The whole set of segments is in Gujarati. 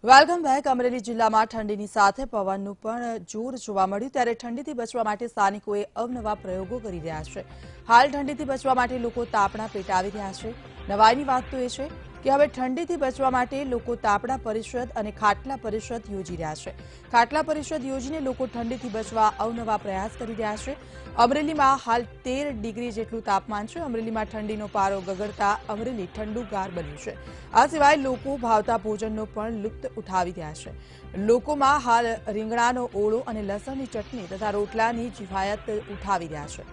Welcome back. અમરેલી જિલ્લામાં ઠંડીની સાથે પવનનું પણ જોર જોવા મળ્યું, ત્યારે ઠંડીથી બચવા માટે સ્થાનિકોએ અવનવા પ્રયોગો કરી રહ્યા છે। હાલ ઠંડીથી બચવા માટે લોકો તાપણા પેટાવી રહ્યા છે। નવાઈની વાત તો એ છે કે હવે ઠંડીથી બચવા માટે લોકો તાપણા પરિષદ અને ખાટલા પરિષદ યોજી રહ્યા છે। ખાટલા પરિષદ યોજીને લોકો ઠંડીથી બચવા અવનવા પ્રયાસ કરી રહ્યા છે। અમરેલીમાં હાલ 13 ડિગ્રી જેટલું તાપમાન છે। અમરેલીમાં ઠંડીનો પારો ગગડતા અમરેલી ઠંડુગાર બન્યું છે। આ સિવાય લોકો ભાવતા ભોજનનો પણ લુપ્ત ઉઠાવી રહ્યા છે। લોકોમાં હાલ રીંગણાનો ઓળો અને લસણની ચટણી તથા રોટલાની જીવાયત ઉઠાવી રહ્યા છે।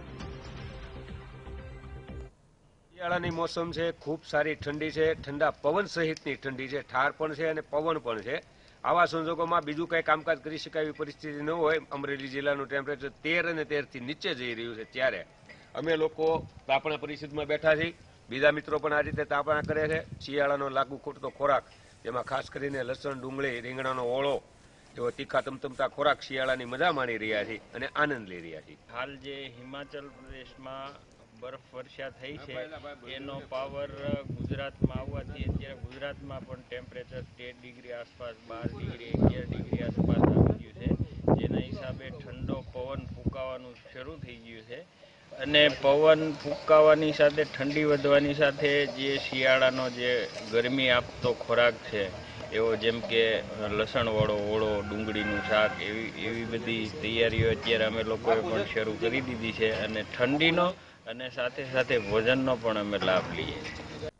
શિયાળાની મોસમ છે, ખૂબ સારી ઠંડી છે, ઠંડા પવન સહિતની ઠંડી છે, ઠાર પણ છે અને પવન પણ છે। આવા સંજોગોમાં બીજું કંઈ કામકાજ કરી શકાય એવી પરિસ્થિતિ ન હોય, અમરેલી જિલ્લાનું ટેમ્પરેચર 13 અને 13થી નીચે જઈ રહ્યું છે, ત્યારે અમે લોકો તાપણા પરિષદમાં બેઠા છીએ। બીજા મિત્રો પણ આ રીતે તાપણા કરે છે। શિયાળાનો લાગુ ખૂટતો ખોરાક, જેમાં ખાસ કરીને લસણ, ડુંગળી, રીંગણાનો ઓળો એવો તીખા તમતમતા ખોરાક શિયાળાની મજા માણી રહ્યા છીએ અને આનંદ લઈ રહ્યા છીએ। હાલ જે હિમાચલ પ્રદેશમાં બરફ વર્ષા થઈ છે, એનો પાવર ગુજરાતમાં આવવાથી અત્યારે ગુજરાતમાં પણ ટેમ્પરેચર 13 ડિગ્રી આસપાસ, 12 ડિગ્રી, 11 ડિગ્રી આસપાસ આવી ગયું છે। જેના હિસાબે ઠંડો પવન ફૂંકાવાનું શરૂ થઈ ગયું છે અને પવન ફૂંકાવાની સાથે ઠંડી વધવાની સાથે જે શિયાળાનો જે ગરમી આપતો ખોરાક છે, એવો જેમ કે લસણવાળો ઓળો, ડુંગળીનું શાક, એવી બધી તૈયારીઓ અત્યારે અમે લોકોએ પણ શરૂ કરી દીધી છે અને ઠંડીનો અને સાથે સાથે ભોજનનો પણ અમે લાભ લઈએ છીએ।